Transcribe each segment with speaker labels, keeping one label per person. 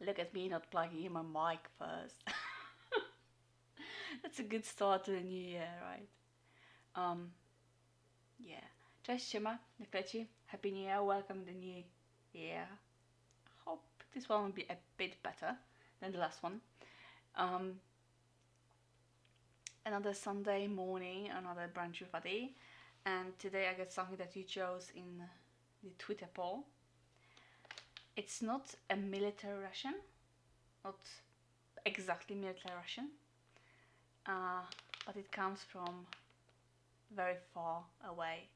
Speaker 1: Look at me not plugging in my mic first. That's a good start to the new year, right? Yeah. Cześć, siema, jak leci? Happy New Year, welcome to the new year. Hope this one will be a bit better than the last one. Another Sunday morning, another brunch with Adi, and today I got something that you chose in the Twitter poll. It's not a military ration, not exactly military ration, but it comes from very far away.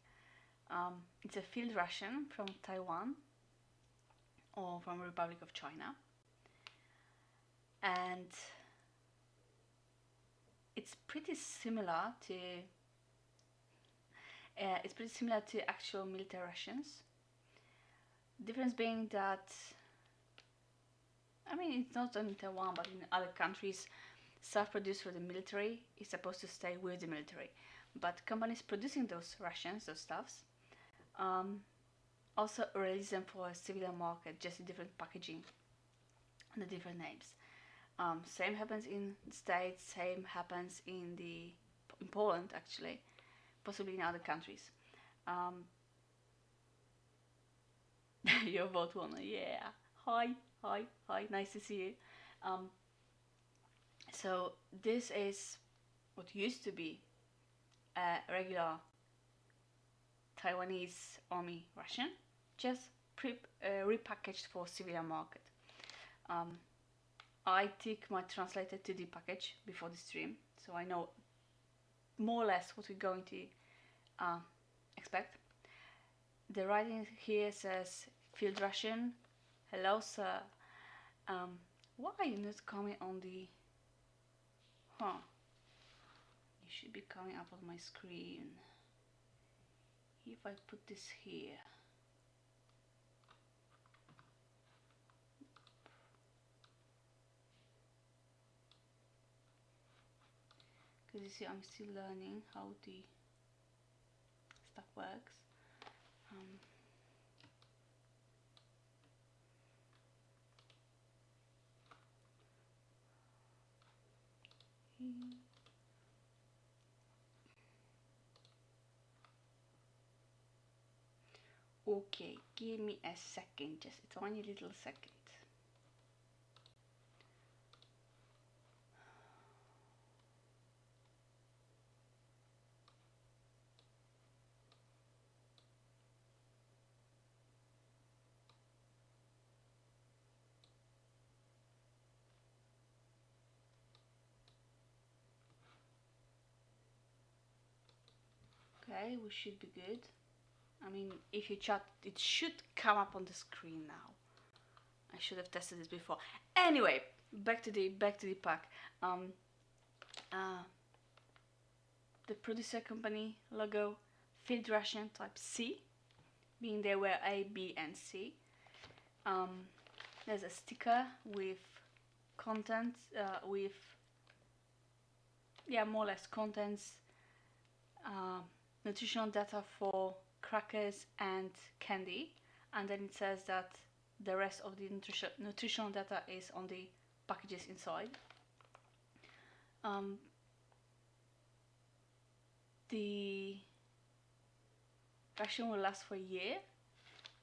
Speaker 1: It's a field ration from Taiwan or from Republic of China, and it's pretty similar to actual military rations. Difference being that, I mean, it's not only Taiwan, but in other countries, stuff produced for the military is supposed to stay with the military. But companies producing those rations, those stuffs, also release them for a civilian market, just in different packaging and the different names. Same happens in the States, same happens in Poland actually, possibly in other countries. Your vote won, yeah. Hi, nice to see you. So this is what used to be a regular Taiwanese army ration, just repackaged for civilian market. I took my translator to the package before the stream, so I know more or less what we're going to expect. The writing here says field ration. Hello, sir. Why are you not coming on the? Huh? You should be coming up on my screen. If I put this here. Because you see, I'm still learning how the stuff works. Okay, give me a second, just a tiny little second. Okay, we should be good. I mean, if you chat, it should come up on the screen now. I should have tested this before. Anyway, back to the pack. The producer company logo, field ration type C, being there were A, B, and C. There's a sticker with contents, more or less contents, nutritional data for crackers and candy, and then it says that the rest of the nutritional data is on the packages inside. The ration will last for a year,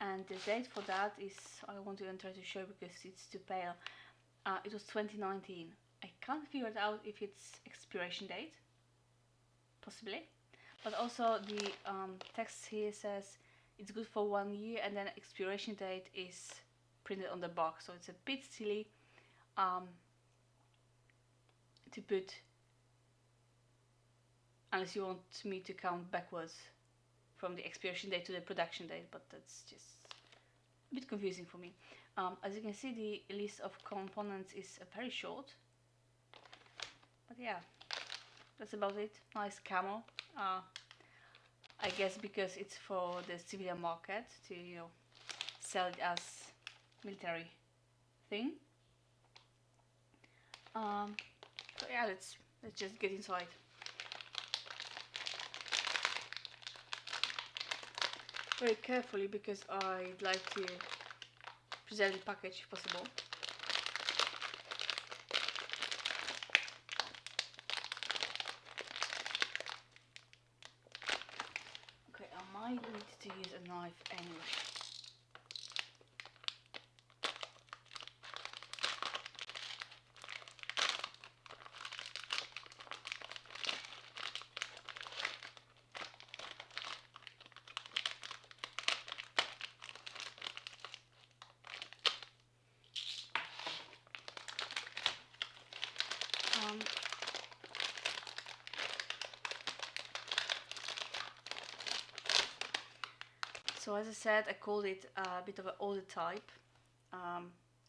Speaker 1: and the date for that is, I want to try to show because it's too pale. It was 2019. I can't figure it out if it's expiration date, possibly, but also the text here says it's good for 1 year, and then expiration date is printed on the box, so it's a bit silly to put, unless you want me to count backwards from the expiration date to the production date, but that's just a bit confusing for me. As you can see, the list of components is very short, but yeah, that's about it. Nice camo. I guess because it's for the civilian market to, you know, sell it as military thing. So yeah, let's just get inside. Very carefully because I'd like to preserve the package if possible. knife anyway. So as I said, I called it a bit of an older type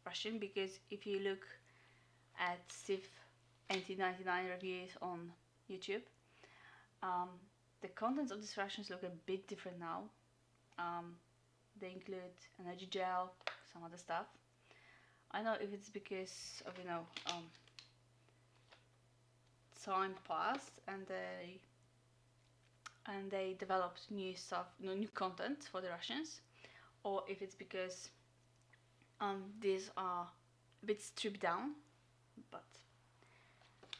Speaker 1: Ration, because if you look at Steve 1999 reviews on YouTube, the contents of these rations look a bit different now. They include energy gel, some other stuff. I don't know if it's because of, time passed and they developed new stuff, new content for the rations, or if it's because these are a bit stripped down, but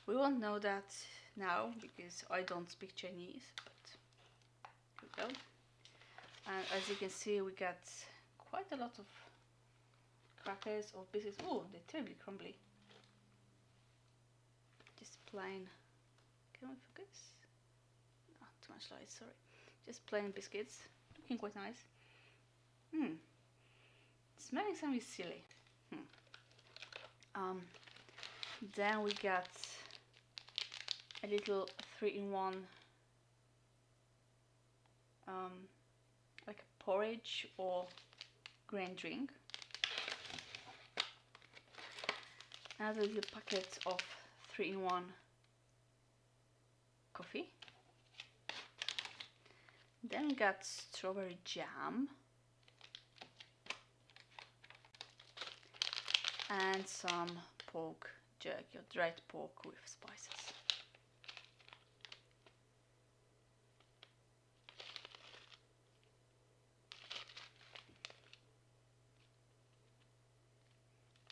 Speaker 1: we won't know that now because I don't speak Chinese. But here we go. And as you can see, we got quite a lot of crackers or biscuits. Oh, they're terribly crumbly. Just plain. Can we focus? Oh, too much light, sorry. Just plain biscuits. Looking quite nice. Smelling something silly. Then we got a little 3-in-1 like a porridge or grain drink. Another little packet of 3-in-1 coffee. Then we got strawberry jam and some pork jerky or dried pork with spices.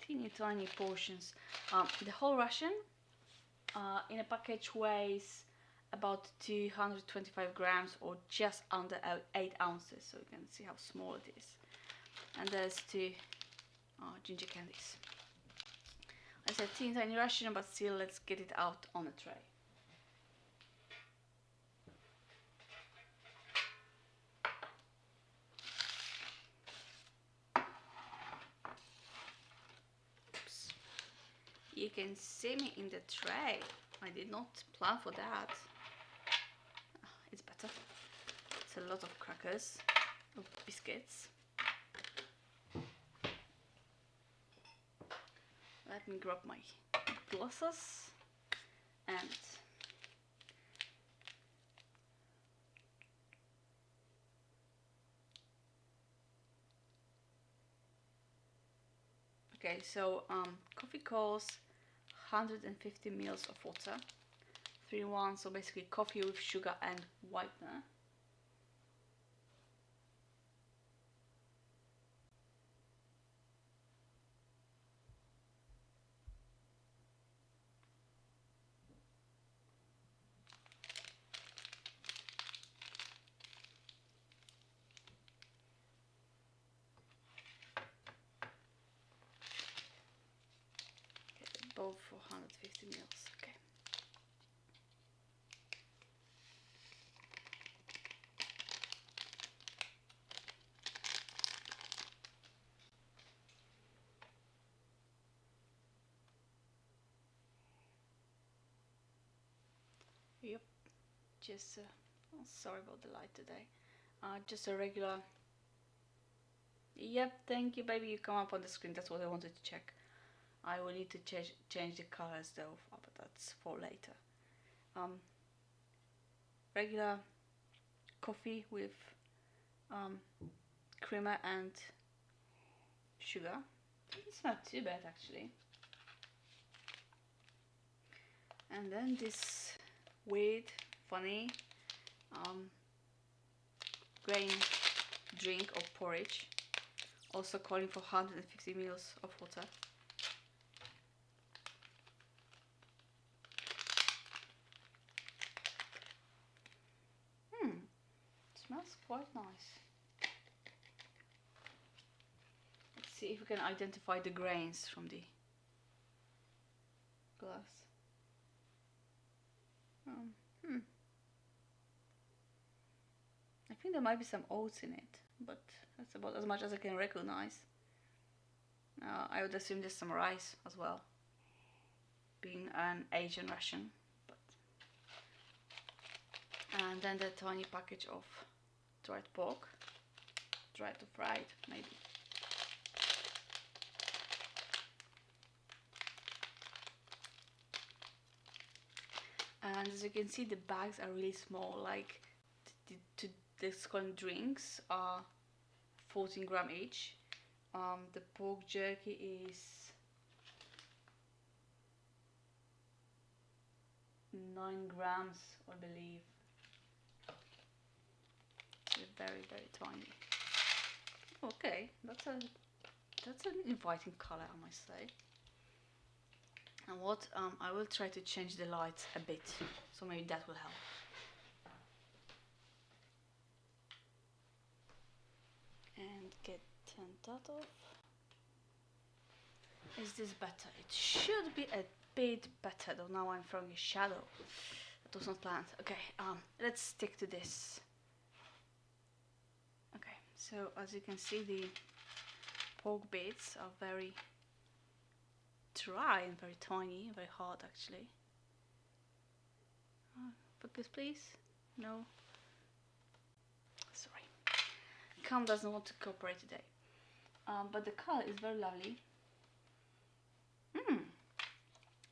Speaker 1: Teeny tiny portions. The whole ration in a package weighs about 225 grams or just under 8 ounces, so you can see how small it is. And there's 2 ginger candies. I said teeny tiny ration, but still, let's get it out on a tray. Oops. You can see me in the tray. I did not plan for that. It's better. It's a lot of crackers, of biscuits. Let me grab my glasses and okay, so coffee costs 150 ml of water, 3-in-1, so basically coffee with sugar and whitener. Both for 150 ml. Okay. Yep. Just oh, sorry about the light today. Just a regular. Yep. Thank you, baby. You come up on the screen. That's what I wanted to check. I will need to change the colors though, but that's for later. Regular coffee with creamer and sugar. It's not too bad actually. And then this weird, funny grain drink or porridge, also calling for 150 ml of water. Smells quite nice. see if we can identify the grains from the glass. I think there might be some oats in it, but that's about as much as I can recognize. I would assume there's some rice as well, being an Asian ration. And then the tiny package of dried pork, dried or fried maybe. And as you can see, the bags are really small, like the scone drinks are 14 gram each. The pork jerky is 9 grams, I believe. They're very, very tiny. Okay, that's an inviting color, I must say. And what I will try to change the lights a bit, so maybe that will help. And get that off. Is this better? It should be a bit better, though now I'm throwing a shadow. That was not planned. Okay, let's stick to this. Okay, so as you can see, the pork bits are very dry and very tiny, very hard actually. Focus please. No. Sorry. Cam doesn't want to cooperate today. But the color is very lovely.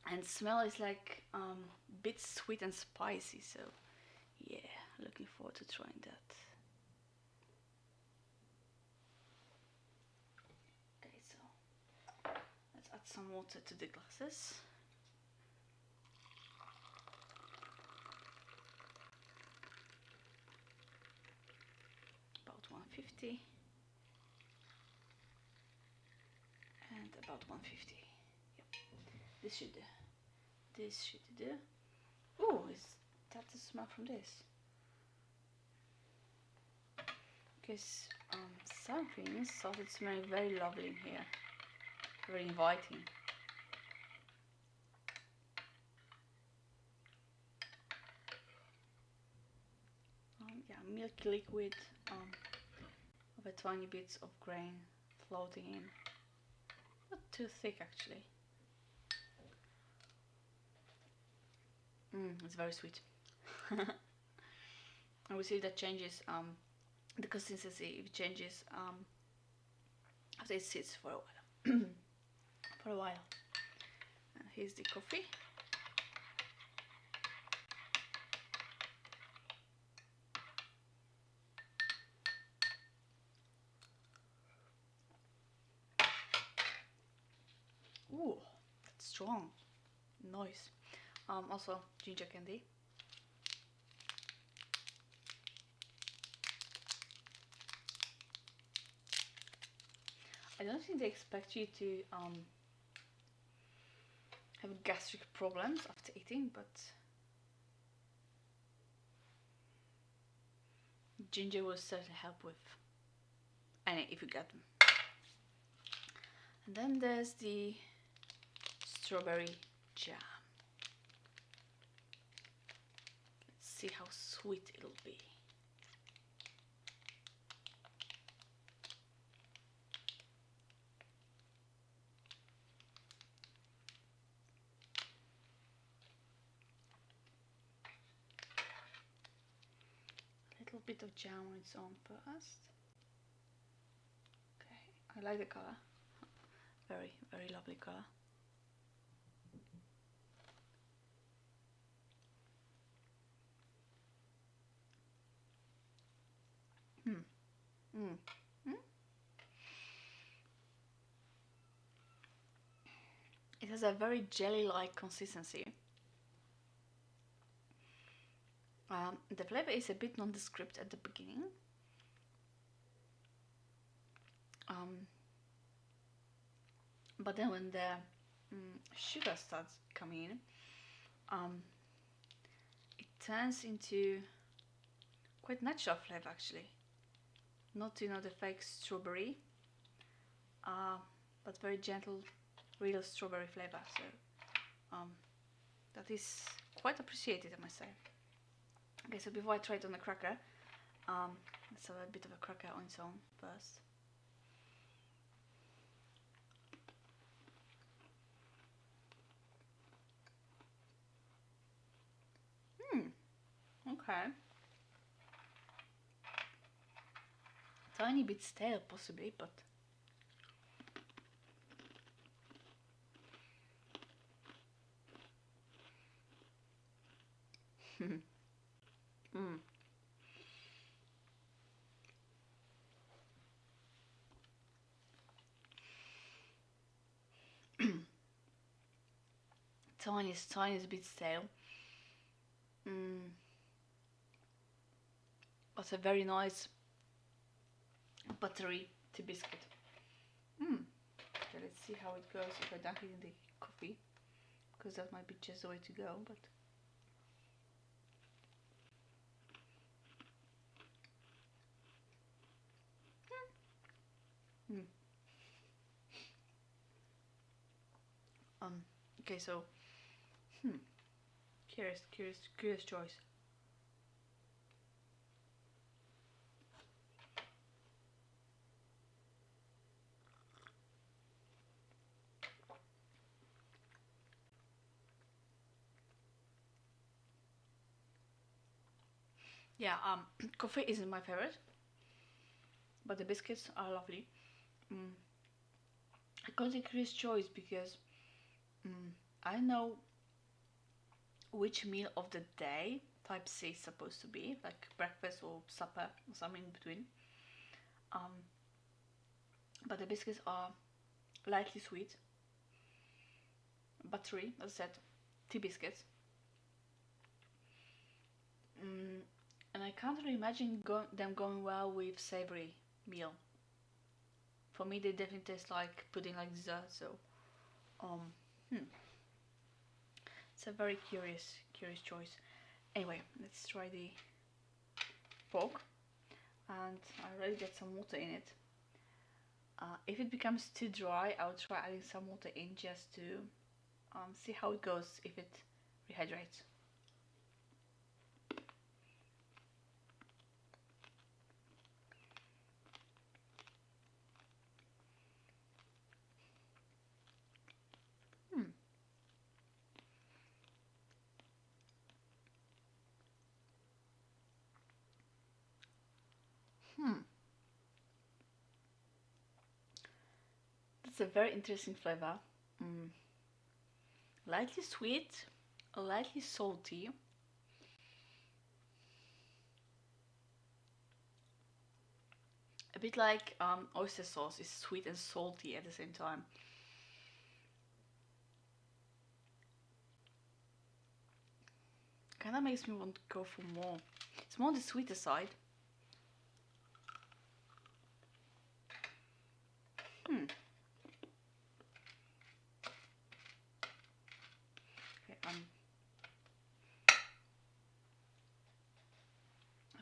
Speaker 1: And smell is like a bit sweet and spicy, so yeah, looking forward to trying that. Okay, so let's add some water to the glasses. About 150 and about 150. Yep, this should do. This should do. Oh, is that the smell from this? Because something started smelling very lovely in here, very inviting. Yeah, milky liquid with tiny bits of grain floating in. Not too thick actually. It's very sweet. And we see that changes the consistency. It changes after it sits for a while. For a while. And here's the coffee. Ooh, that's strong. Nice. Also ginger candy. I don't think they expect you to have gastric problems after eating, but ginger will certainly help with any if you get them. And then there's the strawberry jam. Let's see how sweet it'll be. A little bit of jam on its own first. Okay, I like the color. Very, very lovely color. It has a very jelly-like consistency. The flavor is a bit nondescript at the beginning. But then when the sugar starts coming in, it turns into quite natural flavor actually. Not, the fake strawberry. but very gentle, real strawberry flavor. So that is quite appreciated, I must say. Okay, so before I try it on the cracker, let's have a bit of a cracker on its own first. Okay. Tiny bit stale, possibly, but tiniest bit stale. But a very nice buttery tea biscuit. Okay, let's see how it goes if I dunk it in the coffee, because that might be just the way to go. But okay, so curious choice. Yeah, coffee isn't my favorite, but the biscuits are lovely. I got a curious choice because I know which meal of the day type C is supposed to be, like breakfast or supper or something in between. But the biscuits are lightly sweet, buttery, as I said, tea biscuits. And I can't really imagine them going well with savory meal. For me, they definitely taste like pudding, like dessert. So, it's a very curious choice. Anyway, let's try the pork, and I already get some water in it. If it becomes too dry, I'll try adding some water in just to see how it goes if it rehydrates. That's a very interesting flavor. Lightly sweet, lightly salty. A bit like oyster sauce is sweet and salty at the same time. Kinda makes me want to go for more. It's more on the sweeter side. Okay, I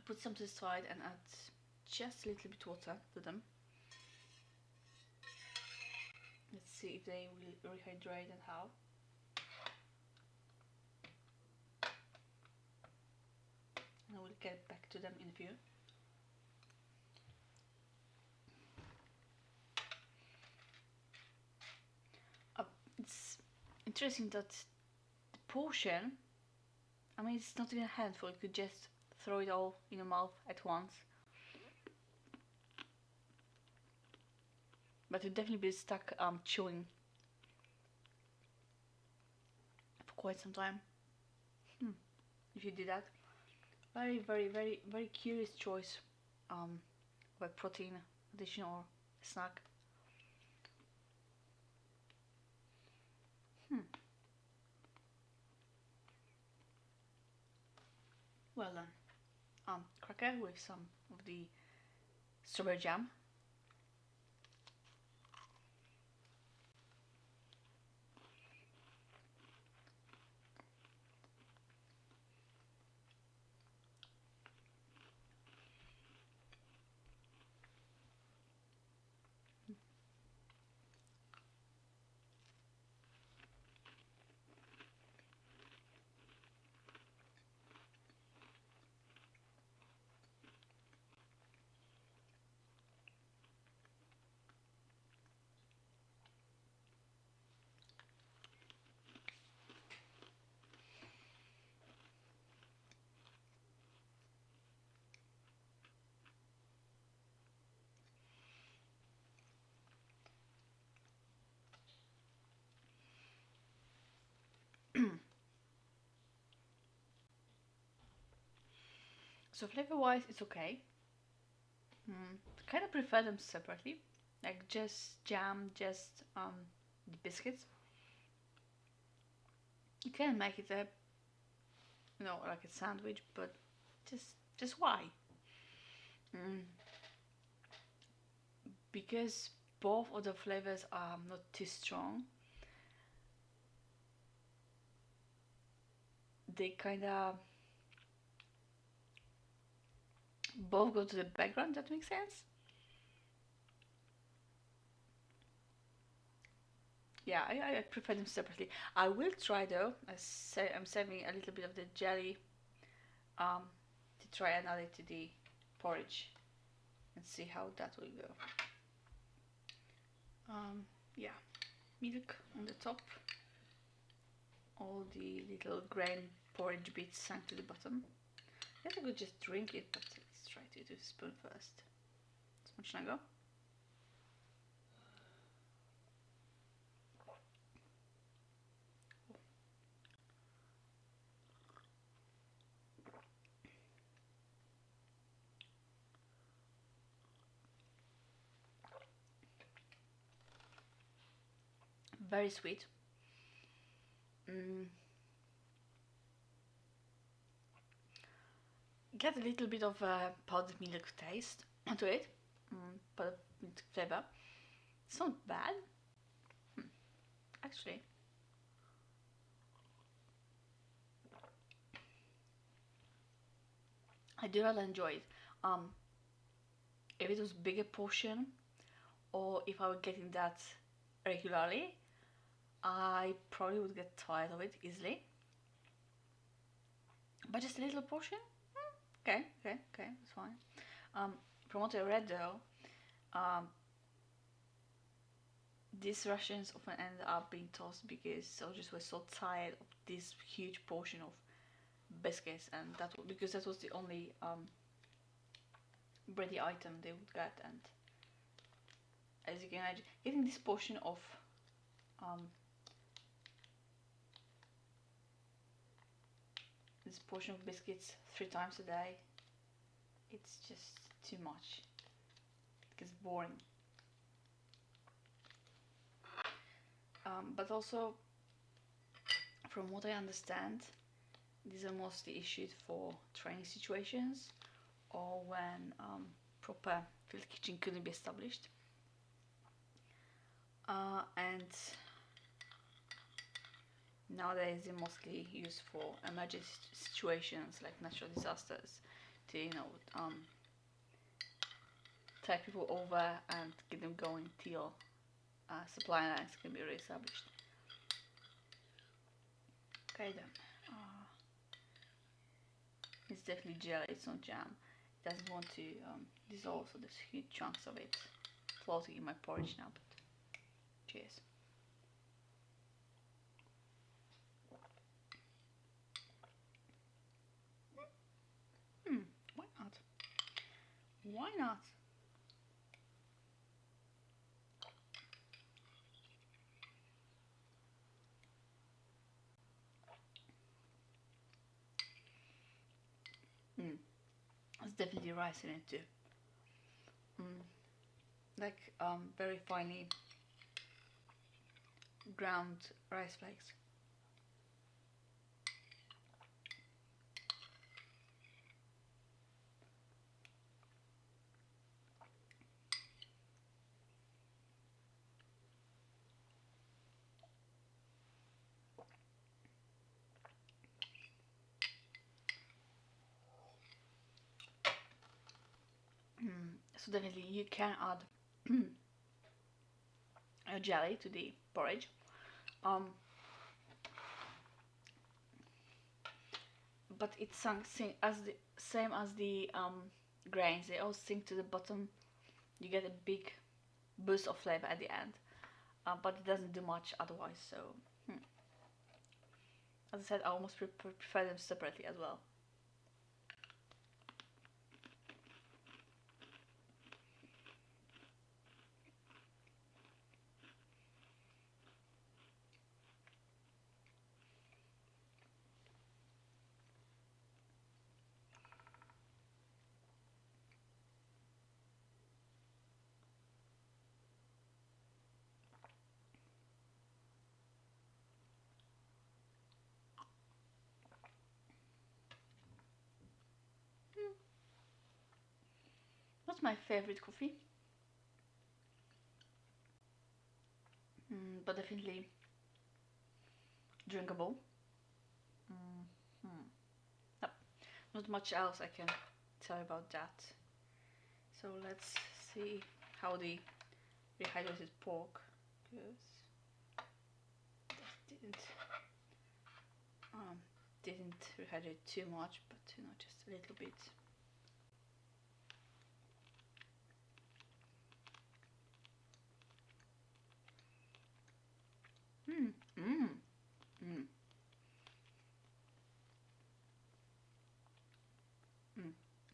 Speaker 1: put some to the side and add just a little bit water to them. Let's see if they will rehydrate and how. And I will get back to them in a few. It's interesting that the portion, I mean, it's not even a handful, you could just throw it all in your mouth at once. But you'd definitely be stuck chewing for quite some time if you did that. Very curious choice of a protein addition or snack. Well done. Cracker with some of the strawberry jam. So flavor wise, it's okay. Kind of prefer them separately, like just jam, just the biscuits. You can make it a, like a sandwich, but just why? Mm, because both of the flavors are not too strong. They kind of both go to the background. That makes sense. Yeah, I prefer them separately. I will try though. I'm saving a little bit of the jelly um, to try and add it to the porridge and see how that will go. Yeah, milk on the top. All the little grain porridge bits sunk to the bottom. I guess I could just drink it, but let's try to do a spoon first. How much can I go? Very sweet. Mm, get a little bit of powdered milk taste to it, powdered milk flavor. It's not bad, actually. I do really enjoy it. Um, if it was bigger portion, or if I were getting that regularly, I probably would get tired of it easily. But just a little portion, okay, that's fine. From what I read though, um, these rations often end up being tossed because soldiers were so tired of this huge portion of biscuits, and because that was the only bready item they would get. And as you can imagine, getting um, this portion of biscuits 3 times a day, it's just too much. It gets boring. But also, from what I understand, these are mostly issued for training situations or when proper field kitchen couldn't be established. And nowadays they're mostly used for emergency situations like natural disasters to, take people over and get them going till supply lines can be re-established. Okay then. It's definitely jelly, it's not jam. It doesn't want to dissolve, so there's huge chunks of it floating in my porridge now, but cheers. Why not? Why not? There's definitely rice in it too. Like very finely ground rice flakes. So definitely you can add a jelly to the porridge. Um, but it's sunk as the same as the grains. They all sink to the bottom. You get a big boost of flavor at the end, but it doesn't do much otherwise. So, as I said, I almost prefer them separately as well. my favorite coffee, but definitely drinkable. Mm-hmm. No, not much else I can tell you about that. So let's see how the rehydrated pork goes. That didn't rehydrate too much, but just a little bit.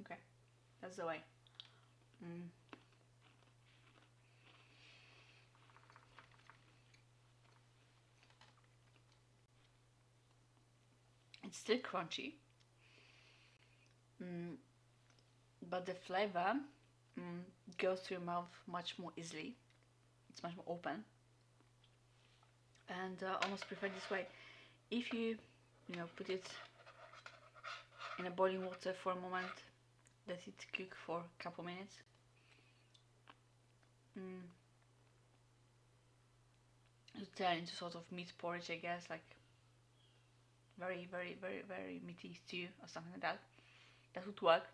Speaker 1: Okay, that's the way. It's still crunchy, but the flavor goes to your mouth much more easily. It's much more open, and almost prefer this way. If you put it in a boiling water for a moment, let it cook for a couple minutes. To turn into sort of meat porridge, I guess, like very, very, very, very meaty stew or something like that. That would work.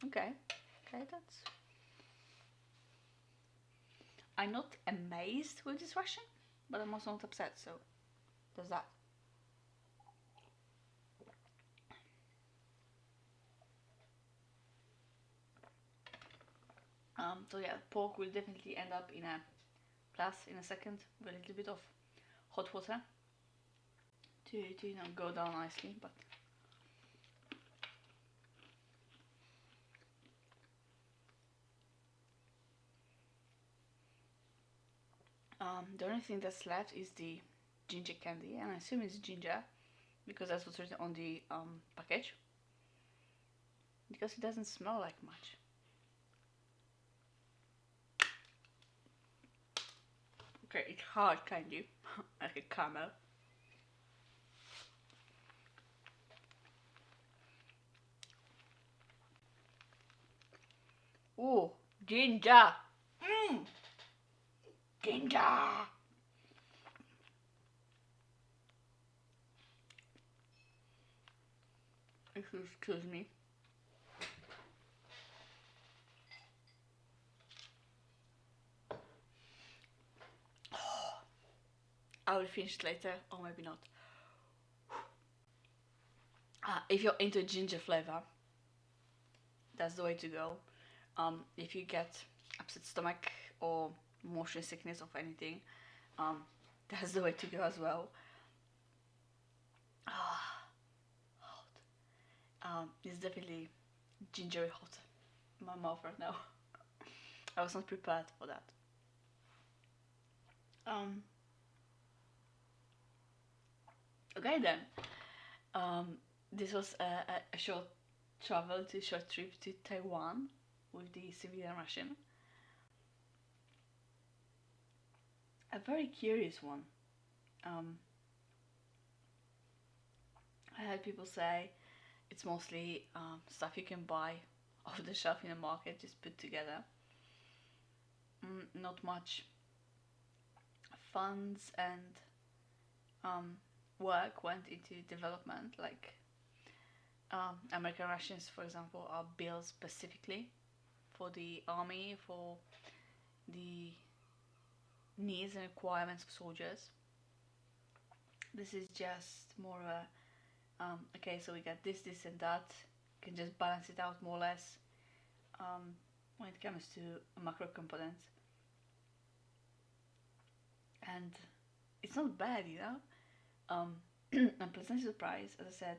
Speaker 1: Okay, that's. I'm not amazed with this ration, but I'm also not upset. So there's that. So yeah, pork will definitely end up in a glass in a second with a little bit of hot water to go down nicely. But the only thing that's left is the ginger candy, and I assume it's ginger because that's what's written on the package. Because it doesn't smell like much. Okay, it's hard candy, like a caramel. Ooh, ginger! Ginger! Excuse me. I will finish it later, or maybe not. If you're into ginger flavor, that's the way to go. If you get upset stomach or motion sickness of anything, that's the way to go as well. Hot. It's definitely gingery hot in my mouth right now. I was not prepared for that. Okay then. This was a short short trip to Taiwan with the civilian Russian. A very curious one. I heard people say it's mostly stuff you can buy off the shelf in the market, just put together. Not much funds and work went into development. Like American rations, for example, are built specifically for the army, for the needs and requirements of soldiers. This is just more okay, so we got this, and that. You can just balance it out more or less when it comes to macro components. And it's not bad, I'm pleasantly surprised, as I said,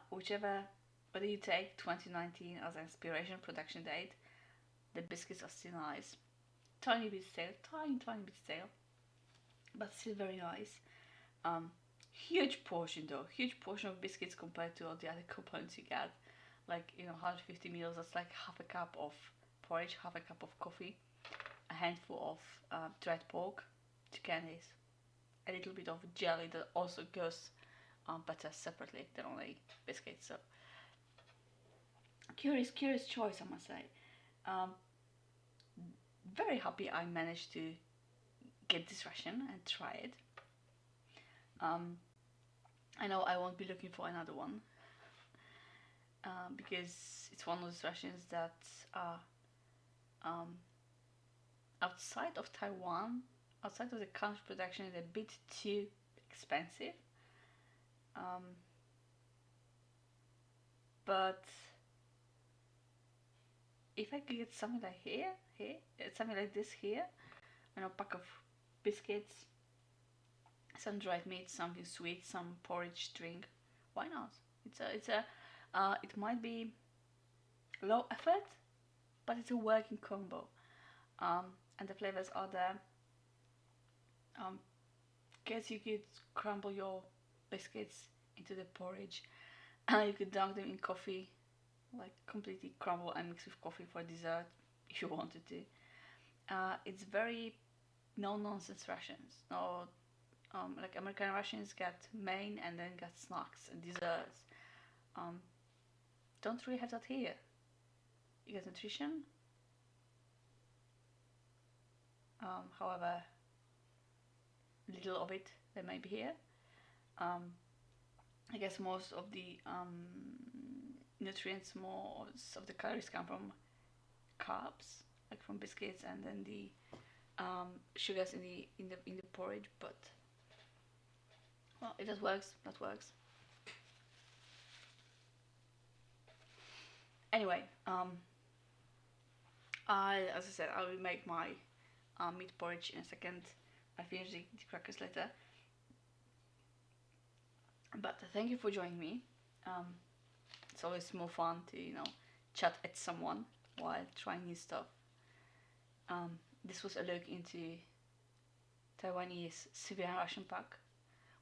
Speaker 1: whether you take 2019 as an inspiration production date, the biscuits are still nice. Tiny bit stale, tiny bit stale, but still very nice. Huge portion though, huge portion of biscuits compared to all the other components you get. Like 150 mils, that's like half a cup of porridge, half a cup of coffee, a handful of dried pork, 2 candies, a little bit of jelly that also goes better separately than only biscuits. So curious choice, I must say. Um, very happy I managed to get this ration and try it. I know I won't be looking for another one because it's one of those rations that are um, outside of Taiwan, outside of the country production, is a bit too expensive. Um, but if I could get something like something like this here, a pack of biscuits, some dried meat, something sweet, some porridge drink, why not? It might be low effort, but it's a working combo. And the flavors are there. Guess you could crumble your biscuits into the porridge. You could dunk them in coffee, like completely crumble and mix with coffee for dessert if you wanted to. It's very no nonsense rations. No, like American rations get main and then get snacks and desserts. Um, don't really have that here. You get nutrition. However, little of it there may be here. I guess most of the nutrients, most of the calories come from carbs, like from biscuits, and then the sugars in the porridge. But well, it just works. That works. Anyway, as I said, I will make my meat porridge in a second. I finish the crackers later. But thank you for joining me. It's always more fun to chat at someone while trying new stuff. This was a look into Taiwanese civilian ration pack,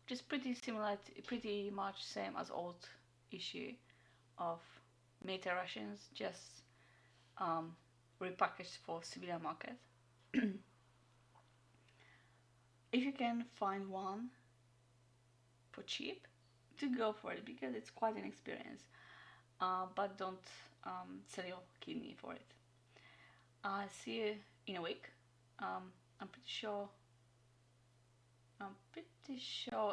Speaker 1: which is pretty similar, pretty much same as old issue of military rations, just repackaged for civilian market. If you can find one for cheap, to go for it because it's quite an experience. But don't sell your kidney for it. I'll see you in a week. I'm pretty sure.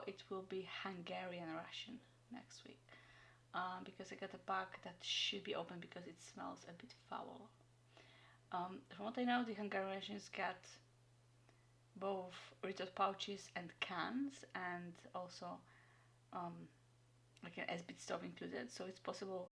Speaker 1: It will be Hungarian ration next week. Because I got a bag that should be open because it smells a bit foul. From what I know, the Hungarian rations get both retort pouches and cans, and also like an S-bit stove included, so it's possible